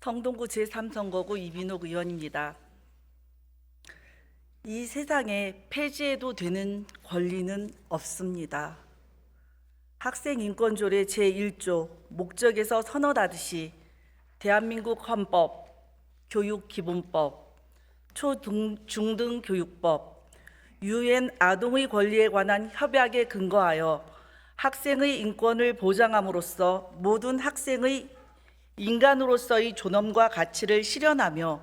성동구 제3선거구 이민옥 의원입니다. 이 세상에 폐지해도 되는 권리는 없습니다. 학생인권조례 제1조 목적에서 선언하듯이 대한민국 헌법, 교육기본법, 초중등교육법, 유엔 아동의 권리에 관한 협약에 근거하여 학생의 인권을 보장함으로써 모든 학생의 인간으로서의 존엄과 가치를 실현하며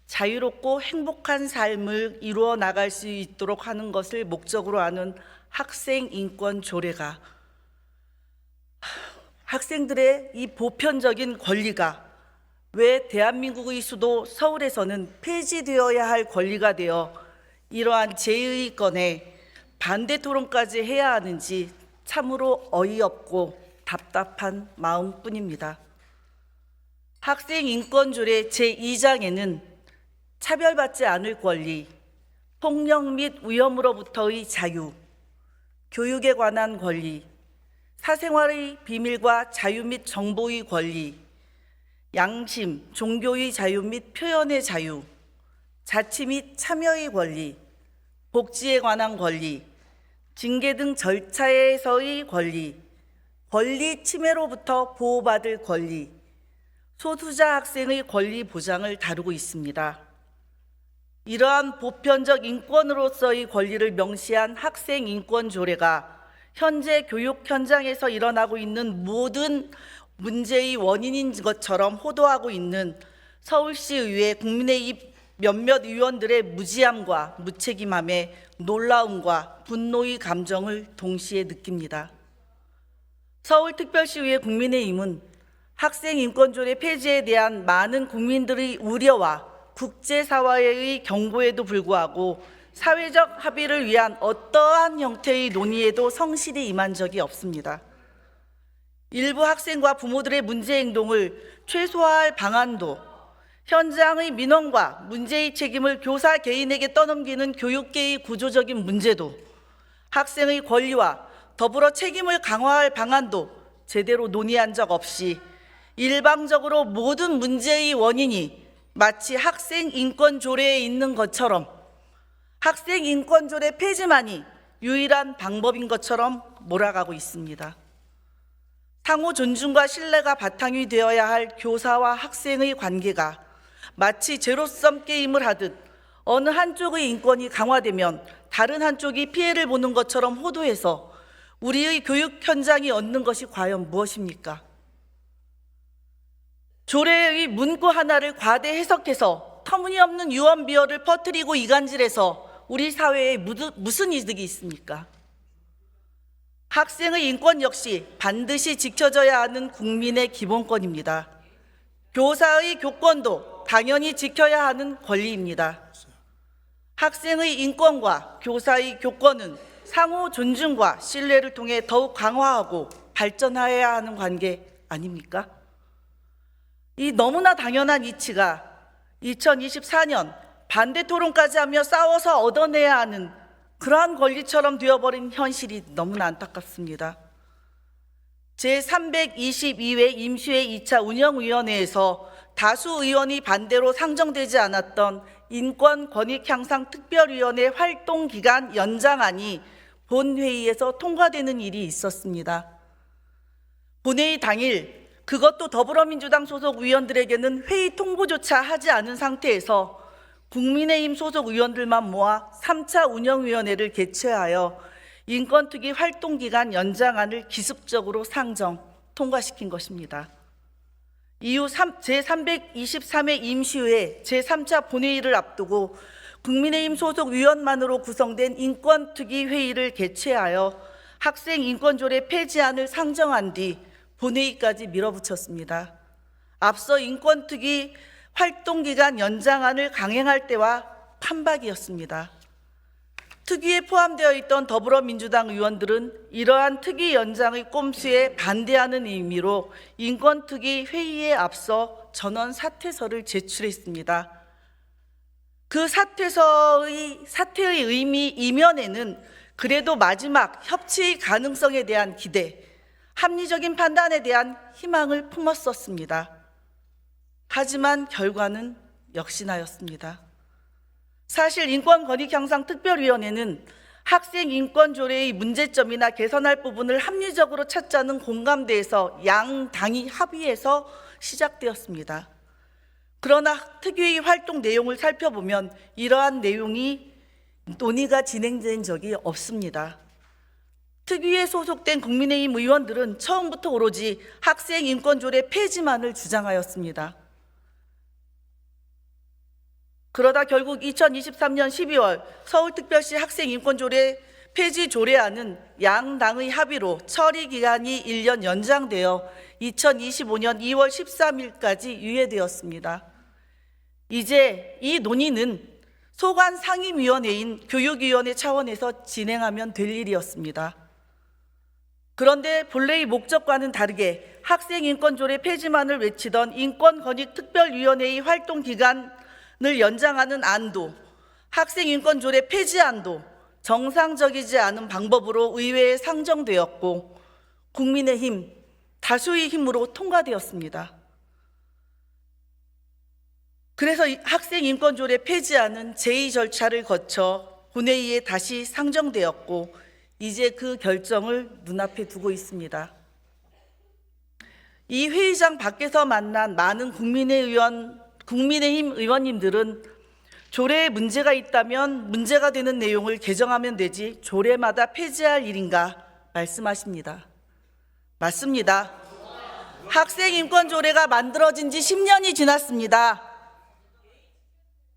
자유롭고 행복한 삶을 이루어 나갈 수 있도록 하는 것을 목적으로 하는 학생인권조례가 학생들의 이 보편적인 권리가 왜 대한민국의 수도 서울에서는 폐지되어야 할 권리가 되어 이러한 제의 건에 반대 토론까지 해야 하는지 참으로 어이없고 답답한 마음뿐입니다. 학생인권조례 제2장에는 차별받지 않을 권리, 폭력 및 위험으로부터의 자유, 교육에 관한 권리, 사생활의 비밀과 자유 및 정보의 권리, 양심, 종교의 자유 및 표현의 자유, 자치 및 참여의 권리, 복지에 관한 권리, 징계 등 절차에서의 권리, 권리 침해로부터 보호받을 권리, 소수자 학생의 권리 보장을 다루고 있습니다. 이러한 보편적 인권으로서의 권리를 명시한 학생인권조례가 현재 교육 현장에서 일어나고 있는 모든 문제의 원인인 것처럼 호도하고 있는 서울시의회 국민의힘 몇몇 의원들의 무지함과 무책임함에 놀라움과 분노의 감정을 동시에 느낍니다. 서울특별시의회 국민의힘은 학생인권조례 폐지에 대한 많은 국민들의 우려와 국제사회의 경고에도 불구하고 사회적 합의를 위한 어떠한 형태의 논의에도 성실히 임한 적이 없습니다. 일부 학생과 부모들의 문제 행동을 최소화할 방안도, 현장의 민원과 문제의 책임을 교사 개인에게 떠넘기는 교육계의 구조적인 문제도, 학생의 권리와 더불어 책임을 강화할 방안도 제대로 논의한 적 없이 일방적으로 모든 문제의 원인이 마치 학생인권조례에 있는 것처럼 학생인권조례 폐지만이 유일한 방법인 것처럼 몰아가고 있습니다. 상호 존중과 신뢰가 바탕이 되어야 할 교사와 학생의 관계가 마치 제로섬 게임을 하듯 어느 한쪽의 인권이 강화되면 다른 한쪽이 피해를 보는 것처럼 호도해서 우리의 교육 현장이 얻는 것이 과연 무엇입니까? 조례의 문구 하나를 과대 해석해서 터무니없는 유언비어를 퍼뜨리고 이간질해서 우리 사회에 무슨 이득이 있습니까? 학생의 인권 역시 반드시 지켜져야 하는 국민의 기본권입니다. 교사의 교권도 당연히 지켜야 하는 권리입니다. 학생의 인권과 교사의 교권은 상호 존중과 신뢰를 통해 더욱 강화하고 발전해야 하는 관계 아닙니까? 이 너무나 당연한 이치가 2024년 반대 토론까지 하며 싸워서 얻어내야 하는 그러한 권리처럼 되어버린 현실이 너무나 안타깝습니다. 제322회 임시회 2차 운영위원회에서 다수 의원이 반대로 상정되지 않았던 인권권익향상특별위원회 활동기간 연장안이 본회의에서 통과되는 일이 있었습니다. 본회의 당일 그것도 더불어민주당 소속 의원들에게는 회의 통보조차 하지 않은 상태에서 국민의힘 소속 의원들만 모아 3차 운영위원회를 개최하여 인권특위 활동기간 연장안을 기습적으로 상정, 통과시킨 것입니다. 이후 제323회 임시회 제3차 본회의를 앞두고 국민의힘 소속 의원만으로 구성된 인권특위 회의를 개최하여 학생인권조례 폐지안을 상정한 뒤 본회의까지 밀어붙였습니다. 앞서 인권특위 활동기간 연장안을 강행할 때와 판박이었습니다. 특위에 포함되어 있던 더불어민주당 의원들은 이러한 특위 연장의 꼼수에 반대하는 의미로 인권특위 회의에 앞서 전원 사퇴서를 제출했습니다. 그 사퇴의 의미 이면에는 그래도 마지막 협치의 가능성에 대한 기대, 합리적인 판단에 대한 희망을 품었었습니다. 하지만 결과는 역시나였습니다. 사실 인권권익향상특별위원회는 학생 인권 조례의 문제점이나 개선할 부분을 합리적으로 찾자는 공감대에서 양 당이 합의해서 시작되었습니다. 그러나 특위의 활동 내용을 살펴보면 이러한 내용이 논의가 진행된 적이 없습니다. 특위에 소속된 국민의힘 의원들은 처음부터 오로지 학생 인권 조례 폐지만을 주장하였습니다. 그러다 결국 2023년 12월 서울특별시 학생인권조례 폐지 조례안은 양당의 합의로 처리 기간이 1년 연장되어 2025년 2월 13일까지 유예되었습니다. 이제 이 논의는 소관 상임위원회인 교육위원회 차원에서 진행하면 될 일이었습니다. 그런데 본래의 목적과는 다르게 학생인권조례 폐지만을 외치던 인권권익특별위원회의 활동 기간을 연장하는 안도, 학생인권조례 폐지안도 정상적이지 않은 방법으로 의회에 상정되었고 국민의힘 다수의 힘으로 통과되었습니다. 그래서 학생인권조례 폐지안은 제의 절차를 거쳐 본회의에 다시 상정되었고 이제 그 결정을 눈앞에 두고 있습니다. 이 회의장 밖에서 만난 많은 국민의힘 의원님들은 조례에 문제가 있다면 문제가 되는 내용을 개정하면 되지 조례마다 폐지할 일인가 말씀하십니다. 맞습니다. 학생인권조례가 만들어진 지 10년이 지났습니다.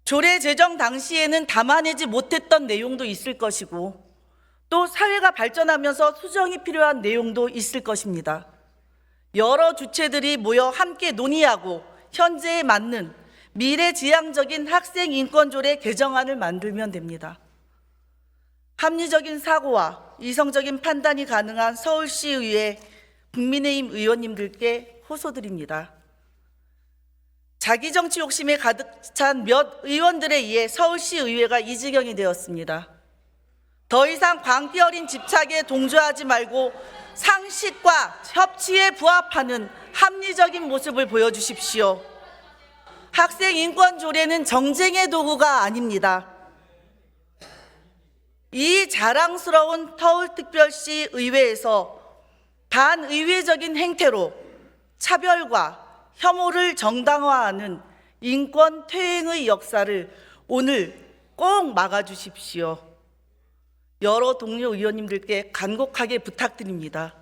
조례 제정 당시에는 담아내지 못했던 내용도 있을 것이고 또 사회가 발전하면서 수정이 필요한 내용도 있을 것입니다. 여러 주체들이 모여 함께 논의하고 현재에 맞는 미래지향적인 학생인권조례 개정안을 만들면 됩니다. 합리적인 사고와 이성적인 판단이 가능한 서울시의회 국민의힘 의원님들께 호소드립니다. 자기 정치 욕심에 가득 찬 몇 의원들에 의해 서울시의회가 이 지경이 되었습니다. 더 이상 광기 어린 집착에 동조하지 말고 상식과 협치에 부합하는 합리적인 모습을 보여주십시오. 학생 인권 조례는 정쟁의 도구가 아닙니다. 이 자랑스러운 서울특별시 의회에서 반의회적인 행태로 차별과 혐오를 정당화하는 인권 퇴행의 역사를 오늘 꼭 막아주십시오. 여러 동료 의원님들께 간곡하게 부탁드립니다.